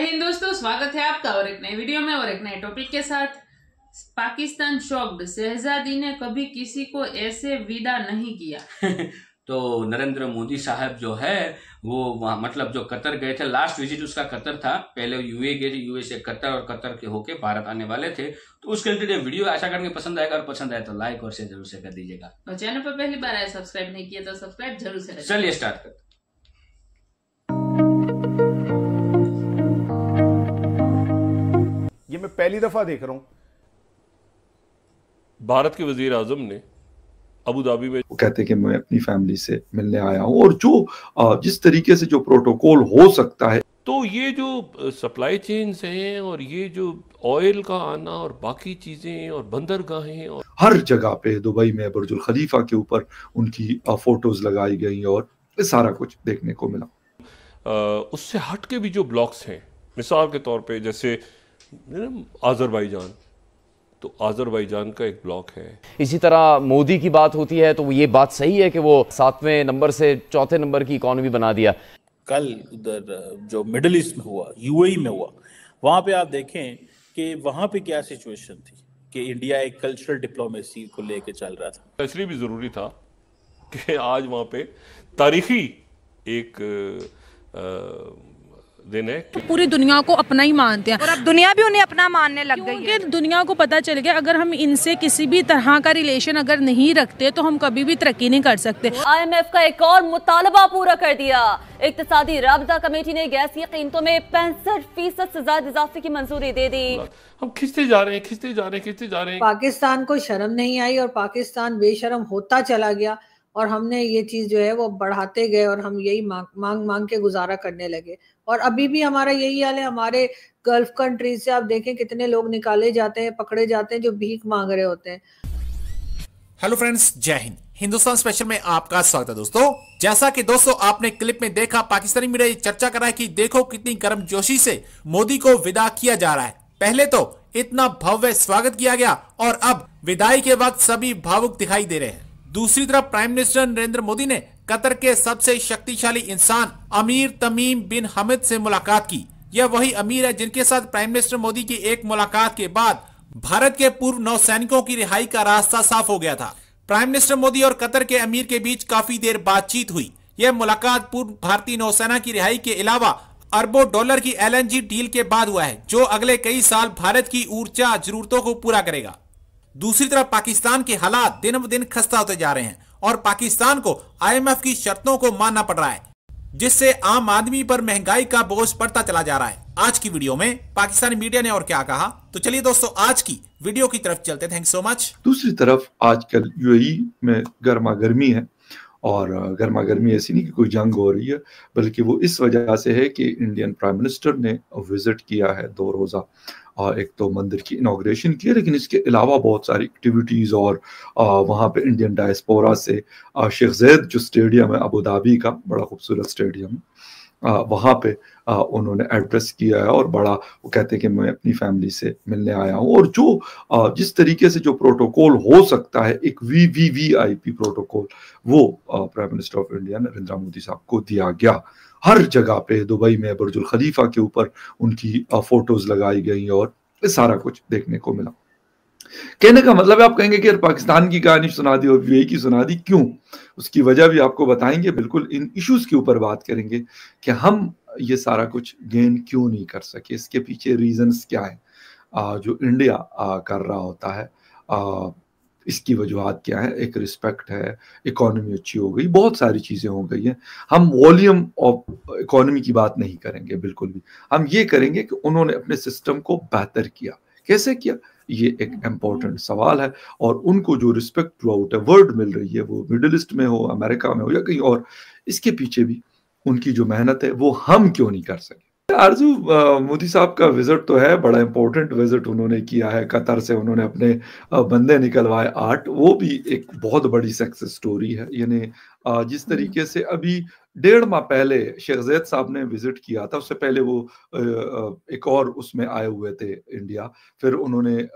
हिंद दोस्तों, स्वागत है आपका और एक नए वीडियो में और एक नए टॉपिक के साथ। पाकिस्तान शॉक्ड, शहजादी ने कभी किसी को ऐसे विदा नहीं किया। तो नरेंद्र मोदी साहब जो है वो वहाँ मतलब जो कतर गए थे, लास्ट विजिट उसका कतर था। पहले यूए गए थे, यूए से कतर और कतर के होके भारत आने वाले थे। तो उसके लिए वीडियो आशा करके पसंद आएगा और पसंद आए तो लाइक और शेयर जरूर से कर दीजिएगा। और चैनल पर पहली बार आए, सब्सक्राइब नहीं किया तो सब्सक्राइब जरूर से। चलिए स्टार्ट करते। ये मैं पहली दफा देख रहा हूं। भारत के वजीर आजम ने अबू धाबी में वो कहते हैं कि मैं अपनी फैमिली से मिलने आया हूं और जो जिस तरीके से जो प्रोटोकॉल हो सकता है, तो ये जो सप्लाई चेन्स हैं और ये जो ऑयल का आना और बाकी चीजें और बंदरगाहें और हर जगह पे दुबई में बुर्जुल खलीफा के ऊपर उनकी फोटोज लगाई गई और सारा कुछ देखने को मिला। उससे हट के भी जो ब्लॉक्स हैं, मिसाल के तौर पे जैसे आज़रबाईजान, तो आज़रबाईजान का एक ब्लॉक है। इसी तरह मोदी की बात होती है तो ये बात सही है कि वो 7वें नंबर से 4थे नंबर की इकोनॉमी बना दिया। कल उधर जो मिडिल ईस्ट में हुआ, यूएई में हुआ, वहां पे आप देखें कि वहां पे क्या सिचुएशन थी कि इंडिया एक कल्चरल डिप्लोमेसी को लेके चल रहा था। इसलिए भी जरूरी था कि आज वहां पे तारीखी एक दिन है तो पूरी दुनिया को अपना ही मानते हैं और अब दुनिया भी उन्हें अपना मानने लग गई है। दुनिया को पता चल गया अगर हम इनसे किसी भी तरह का रिलेशन अगर नहीं रखते तो हम कभी भी तरक्की नहीं कर सकते। IMF का एक और मुतालबा पूरा कर दिया। इक्तिसादी राबता कमेटी ने गैस की कीमतों में 65% से ज्यादा इजाफे की मंजूरी दे दी। हम खिंचते जा रहे हैं। पाकिस्तान को शर्म नहीं आई और पाकिस्तान बेशर्म होता चला गया और हमने ये चीज जो है वो बढ़ाते गए और हम यही मांग के गुजारा करने लगे। और अभी भी हमारा यही हाल है। हमारे गल्फ कंट्रीज से आप देखें कितने लोग निकाले जाते हैं, पकड़े जाते हैं जो भीख मांग रहे होते हैं। हेलो फ्रेंड्स, जय हिंद। हिंदुस्तान स्पेशल में आपका स्वागत है दोस्तों। जैसा कि दोस्तों आपने क्लिप में देखा, पाकिस्तानी मीडिया ये चर्चा कर रहा है कि देखो कितनी गर्मजोशी से मोदी को विदा किया जा रहा है। पहले तो इतना भव्य स्वागत किया गया और अब विदाई के वक्त सभी भावुक दिखाई दे रहे हैं। दूसरी तरफ प्राइम मिनिस्टर नरेंद्र मोदी ने कतर के सबसे शक्तिशाली इंसान अमीर तमीम बिन हमिद से मुलाकात की। यह वही अमीर है जिनके साथ प्राइम मिनिस्टर मोदी की एक मुलाकात के बाद भारत के पूर्व नौसैनिकों की रिहाई का रास्ता साफ हो गया था। प्राइम मिनिस्टर मोदी और कतर के अमीर के बीच काफी देर बातचीत हुई। यह मुलाकात पूर्व भारतीय नौसेना की रिहाई के अलावा अरबों डॉलर की LNG डील के बाद हुआ है, जो अगले कई साल भारत की ऊर्जा जरूरतों को पूरा करेगा। दूसरी तरफ पाकिस्तान के हालात दिन ब दिन खस्ता होते जा रहे हैं और पाकिस्तान को IMF की शर्तों को मानना पड़ रहा है, जिससे आम आदमी पर महंगाई का बोझ पड़ता चला जा रहा है। आज की वीडियो में पाकिस्तानी मीडिया ने और क्या कहा, तो चलिए दोस्तों आज की वीडियो की तरफ चलते हैं। Thanks so much. दूसरी तरफ आजकल UAE में गर्मा गर्मी है और गर्मा गर्मी ऐसी नहीं कि कोई जंग हो रही है, बल्कि वो इस वजह से है कि इंडियन प्राइम मिनिस्टर ने विजिट किया है 2 रोज़ा। और एक तो मंदिर की इनॉग्रेशन की है, लेकिन इसके अलावा बहुत सारी एक्टिविटीज़ और वहाँ पे इंडियन डायस्पोरा से शेख ज़ैद जो स्टेडियम है अबू धाबी का, बड़ा खूबसूरत स्टेडियम, वहाँ पे उन्होंने एड्रेस किया है और बड़ा वो कहते हैं कि मैं अपनी फैमिली से मिलने आया हूँ और जो जिस तरीके से जो प्रोटोकॉल हो सकता है, एक VVVIP प्रोटोकॉल, वो prime minister of India Narendra Modi साहब को दिया गया। हर जगह पे दुबई में बुर्जुल खलीफा के ऊपर उनकी फोटोज लगाई गई और सारा कुछ देखने को मिला। कहने का मतलब है, आप कहेंगे कि यार पाकिस्तान की कहानी सुना दी और UAE की सुना दी, क्यों? उसकी वजह भी आपको बताएंगे। बिल्कुल इन इश्यूज के ऊपर बात करेंगे कि हम ये सारा कुछ गेन क्यों नहीं कर सके, इसके पीछे रीजंस क्या है, जो इंडिया कर रहा होता है, इसकी वजूहत क्या है। एक रिस्पेक्ट है, इकोनॉमी अच्छी हो गई, बहुत सारी चीज़ें हो गई हैं। हम वॉल्यूम ऑफ इकोनॉमी की बात नहीं करेंगे बिल्कुल भी, हम ये करेंगे कि उन्होंने अपने सिस्टम को बेहतर किया। कैसे किया, ये एक इम्पोर्टेंट सवाल है। और उनको जो रिस्पेक्ट थ्रू आउट वर्ल्ड मिल रही है, वो मिडिल ईस्ट में हो, अमेरिका में हो या कहीं और, इसके पीछे भी उनकी जो मेहनत है वो हम क्यों नहीं कर सके। आरजू, मोदी साहब का विजिट तो है, बड़ा इंपॉर्टेंट विजिट उन्होंने किया है। कतर से उन्होंने अपने बंदे निकलवाए 8, वो भी एक बहुत बड़ी सक्सेस स्टोरी है। यानी जिस तरीके से अभी 1.5 माह पहले शेख ज़ैद साहब ने विजिट किया था, उससे पहले वो एक और उसमें आए हुए थे इंडिया, फिर उन्होंने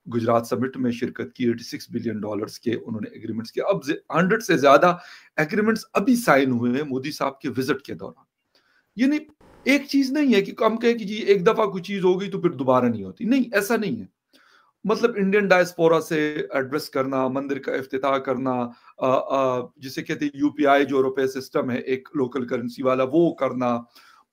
गुजरात समिट में शिरकत की। $86 बिलियन के उन्होंने एग्रीमेंट्स किए। अब 100 से ज्यादा एग्रीमेंट्स अभी साइन हुए हैं मोदी साहब के विजिट के दौरान। यानी एक चीज नहीं है कि हम कहें कि जी एक दफा कोई चीज हो गई तो फिर दोबारा नहीं होती, नहीं, ऐसा नहीं है। मतलब इंडियन डायस्पोरा से एड्रेस करना, मंदिर का इफ्तिताह करना, जिसे कहते हैं यूपीआई जो रुपए सिस्टम है एक लोकल करेंसी वाला, वो करना,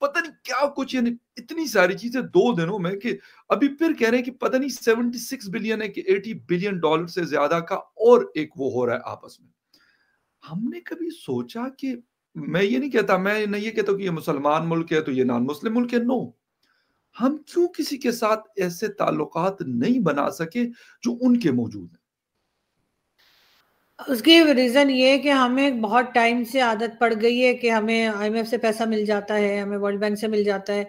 पता नहीं क्या कुछ, यानी इतनी सारी चीजें 2 दिनों में कि अभी फिर कह रहे हैं कि पता नहीं 76 बिलियन है कि 80 बिलियन डॉलर से ज्यादा का और एक वो हो रहा है आपस में। हमने कभी सोचा कि, मैं ये नहीं कहता, मैं नहीं ये कहता कि ये मुसलमान मुल्क है तो ये नॉन मुस्लिम मुल्क है, नो, हम क्यों किसी के साथ ऐसे ताल्लुकात नहीं बना सके जो उनके मौजूद हैं? उसकी रीजन ये है कि हमें बहुत टाइम से आदत पड़ गई है कि हमें IMF से पैसा मिल जाता है, हमें वर्ल्ड बैंक से मिल जाता है,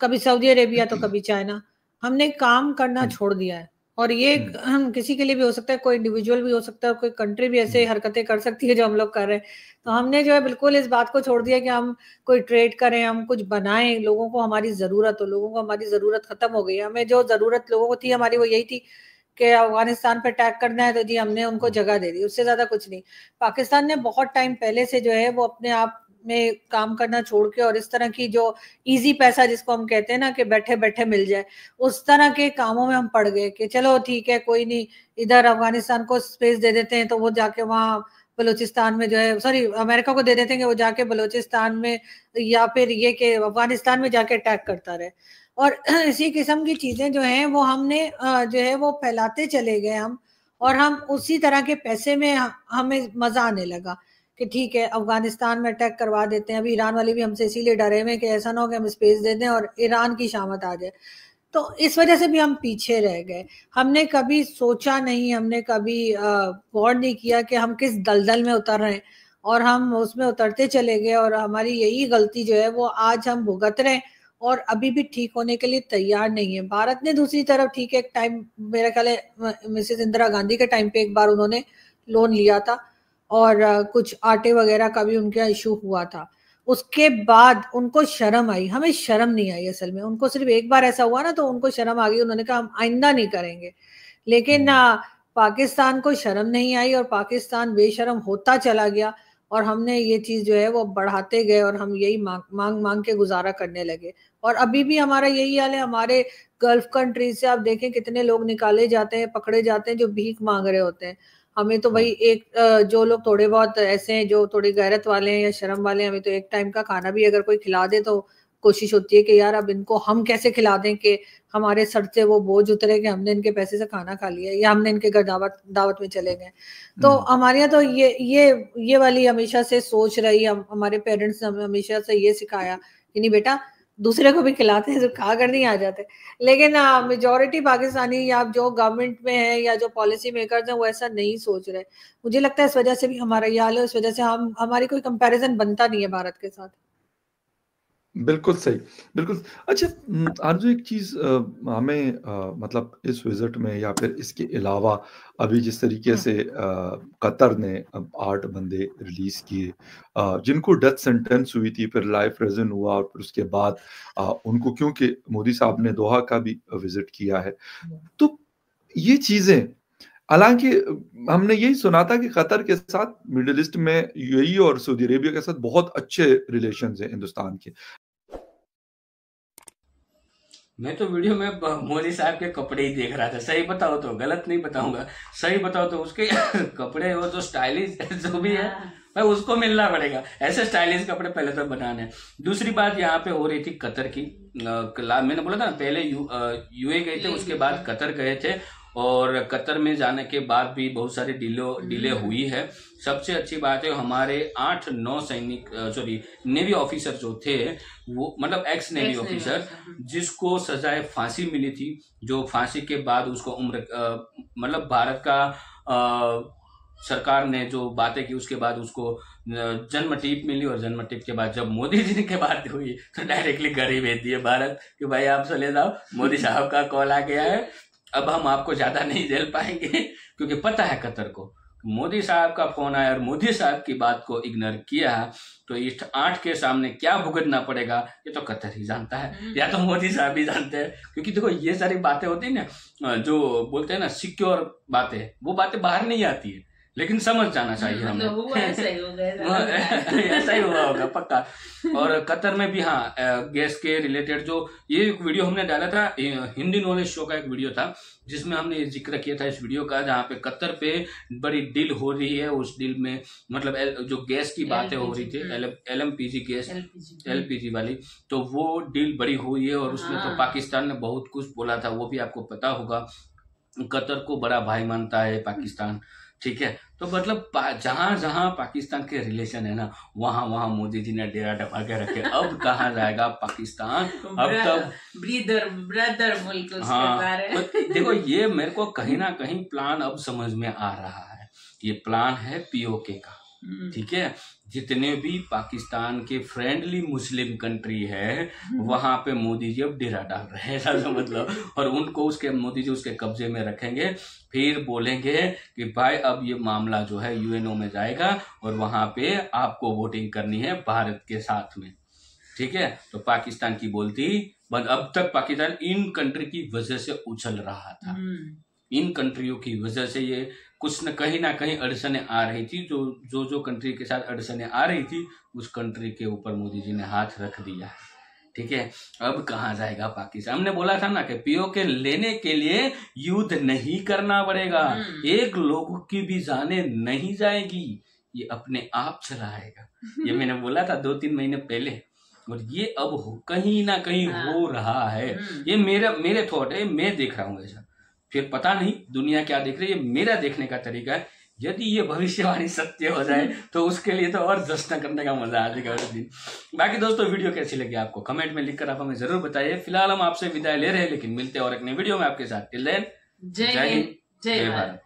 कभी सऊदी अरेबिया तो कभी चाइना। हमने काम करना छोड़ दिया है। और ये हम किसी के लिए भी हो सकता है, कोई इंडिविजुअल भी हो सकता है, कोई कंट्री भी ऐसे हरकतें कर सकती है जो हम लोग कर रहे हैं। तो हमने जो है बिल्कुल इस बात को छोड़ दिया कि हम कोई ट्रेड करें, हम कुछ बनाएं, लोगों को हमारी जरूरत हो। लोगों को हमारी जरूरत खत्म हो गई। हमें जो जरूरत लोगों को थी हमारी, वो यही थी कि अफगानिस्तान पे अटैक करना है, तो जी हमने उनको जगह दे दी, उससे ज्यादा कुछ नहीं। पाकिस्तान ने बहुत टाइम पहले से जो है वो अपने आप में काम करना छोड़ के और इस तरह की जो इजी पैसा जिसको हम कहते हैं ना कि बैठे बैठे मिल जाए, उस तरह के कामों में हम पड़ गए कि चलो ठीक है कोई नहीं, इधर अफगानिस्तान को स्पेस दे देते हैं तो वो जाके वहाँ बलूचिस्तान में जो है, सॉरी अमेरिका को दे देते हैं कि वो जाके बलूचिस्तान में या फिर ये कि अफगानिस्तान में जाके अटैक करता रहे। और इसी किस्म की चीजें जो हैं वो हमने जो है वो फैलाते चले गए हम, और हम उसी तरह के पैसे में हमें मजा आने लगा कि ठीक है अफगानिस्तान में अटैक करवा देते हैं। अभी ईरान वाले भी हमसे इसीलिए डरे हुए कि ऐसा ना हो कि हम स्पेस दे दें और ईरान की शामत आ जाए। तो इस वजह से भी हम पीछे रह गए। हमने कभी सोचा नहीं, हमने कभी गौर नहीं किया कि हम किस दलदल में उतर रहे हैं, और हम उसमें उतरते चले गए। और हमारी यही गलती जो है वो आज हम भुगत रहे हैं और अभी भी ठीक होने के लिए तैयार नहीं है। भारत ने दूसरी तरफ ठीक है, एक टाइम मेरा ख्याल है मिसेस इंदिरा गांधी के टाइम पे एक बार उन्होंने लोन लिया था और कुछ आटे वगैरह का भी उनका इशू हुआ था। उसके बाद उनको शर्म आई, हमें शर्म नहीं आई असल में। उनको सिर्फ एक बार ऐसा हुआ ना तो उनको शर्म आ गई, उन्होंने कहा हम आइंदा नहीं करेंगे। लेकिन पाकिस्तान को शर्म नहीं आई और पाकिस्तान बेशर्म होता चला गया, और हमने ये चीज जो है वो बढ़ाते गए और हम यही मांग मांग के गुजारा करने लगे। और अभी भी हमारा यही हाल है। हमारे गल्फ कंट्रीज से आप देखें कितने लोग निकाले जाते हैं, पकड़े जाते हैं जो भीख मांग रहे होते हैं। हमें तो भाई एक जो लोग थोड़े बहुत ऐसे हैं जो थोड़ी गैरत वाले हैं या शर्म वाले हैं, हमें तो एक टाइम का खाना भी अगर कोई खिला दे तो कोशिश होती है कि यार अब इनको हम कैसे खिला दें कि हमारे सर से वो बोझ उतरे कि हमने इनके पैसे से खाना खा लिया या हमने इनके घर दावत में चले गए। तो हमारे यहाँ तो ये वाली हमेशा से सोच रही, हमारे पेरेंट्स ने हमें हमेशा से ये सिखाया कि नहीं बेटा दूसरे को भी खिलाते हैं तो खा कर नहीं आ जाते। लेकिन मेजॉरिटी पाकिस्तानी या जो गवर्नमेंट में है या जो पॉलिसी मेकर्स हैं वो ऐसा नहीं सोच रहे। मुझे लगता है इस वजह से भी हमारा ये हाल है, इस वजह से हमारी कोई कंपैरिजन बनता नहीं है भारत के साथ। बिल्कुल सही, बिल्कुल। अच्छा आरजू, एक चीज हमें मतलब इस विजिट में या फिर इसके अलावा अभी जिस तरीके से कतर ने 8 बंदे रिलीज किए जिनको डेथ सेंटेंस हुई थी, फिर लाइफ प्रिजन हुआ, और फिर उसके बाद उनको, क्योंकि मोदी साहब ने दोहा का भी विजिट किया है, तो ये चीजें, हालांकि हमने यही सुना था कि कतर के साथ मिडिल ईस्ट में यूएई और सऊदी अरेबिया के साथ बहुत अच्छे रिलेशंस हैं हिंदुस्तान के। मैं तो वीडियो में मोदी साहब के कपड़े ही देख रहा था, सही बताओ तो, गलत नहीं बताऊंगा, सही बताओ तो उसके कपड़े वो जो स्टाइलिश जो भी है भाई उसको मिलना पड़ेगा, ऐसे स्टाइलिश कपड़े पहले तो बनाने हैं। दूसरी बात यहाँ पे हो रही थी कतर की, मैंने बोला था ना पहले यूए गए थे, उसके बाद कतर गए थे, और कतर में जाने के बाद भी बहुत सारी डिले हुई है। सबसे अच्छी बात है हमारे 8-9 सैनिक नेवी ऑफिसर जो थे, वो मतलब एक्स नेवी ऑफिसर जिसको सजाए फांसी मिली थी, जो फांसी के बाद उसको उम्र मतलब भारत का सरकार ने जो बातें की उसके बाद उसको जन्म टीप मिली, और जन्म टीप के बाद जब मोदी जी की बात हुई तो डायरेक्टली घर ही भेज दिए भारत कि भाई आप चले जाओ, मोदी साहब का कॉल आ गया है, अब हम आपको ज्यादा नहीं झेल पाएंगे, क्योंकि पता है कतर को मोदी साहब का फोन आया और मोदी साहब की बात को इग्नोर किया तो इस 8 के सामने क्या भुगतना पड़ेगा ये तो कतर ही जानता है, या तो मोदी साहब ही जानते हैं। क्योंकि देखो ये सारी बातें होती है ना, जो बोलते हैं ना सिक्योर बातें, वो बातें बाहर नहीं आती है, लेकिन समझ जाना चाहिए हमें। मतलब हुआ ऐसा ही हो गया ऐसा ही हुआ होगा पक्का। और कतर में भी हाँ गैस के रिलेटेड जो ये वीडियो हमने डाला था, हिंदी नॉलेज शो का एक वीडियो था जिसमें हमने जिक्र किया था इस वीडियो का, जहाँ पे कतर पे बड़ी डील हो रही है। उस डील में मतलब जो गैस की बातें हो रही थी, LMPG गैस, LPG वाली, तो वो डील बड़ी हुई है और उसमें तो पाकिस्तान ने बहुत कुछ बोला था, वो भी आपको पता होगा। कतर को बड़ा भाई मानता है पाकिस्तान, ठीक है। तो मतलब जहां जहां पाकिस्तान के रिलेशन है ना, वहां वहां मोदी जी ने डेरा डबा के रखे। अब कहाँ जाएगा पाकिस्तान, अब तक ब्रदर मुल्क हाँ। तो देखो ये मेरे को कहीं ना कहीं प्लान अब समझ में आ रहा है। ये प्लान है POK का, ठीक है। जितने भी पाकिस्तान के फ्रेंडली मुस्लिम कंट्री है वहां पे मोदी जी अब डेरा डाल रहे हैं, ऐसा मतलब। और उनको उसके मोदी जी उसके कब्जे में रखेंगे, फिर बोलेंगे कि भाई अब ये मामला जो है UNO में जाएगा और वहां पे आपको वोटिंग करनी है भारत के साथ में, ठीक है। तो पाकिस्तान की बोलती बंद। अब तक पाकिस्तान इन कंट्री की वजह से उछल रहा था, इन कंट्रियों की वजह से ये कुछ न कहीं अड़चने आ रही थी। जो कंट्री के साथ अड़चने आ रही थी उस कंट्री के ऊपर मोदी जी ने हाथ रख दिया, ठीक है। अब कहाँ जाएगा पाकिस्तान। हमने बोला था ना कि POK लेने के लिए युद्ध नहीं करना पड़ेगा, एक लोगों की भी जाने नहीं जाएगी, ये अपने आप चला आएगा। ये मैंने बोला था 2-3 महीने पहले, और ये अब कहीं ना कहीं हो रहा है। ये मेरे थॉट है, मैं देख रहा हूँ ऐसा। फिर पता नहीं दुनिया क्या देख रही है, मेरा देखने का तरीका है। यदि ये भविष्यवाणी सत्य हो जाए तो उसके लिए तो और जश्न करने का मजा आ जाएगा उस दिन। बाकी दोस्तों वीडियो कैसी लगी आपको कमेंट में लिखकर आप हमें जरूर बताइए। फिलहाल हम आपसे विदाई ले रहे हैं, लेकिन मिलते हैं और एक नई वीडियो में आपके साथ। टिल देन जय हिंद, जय भारत।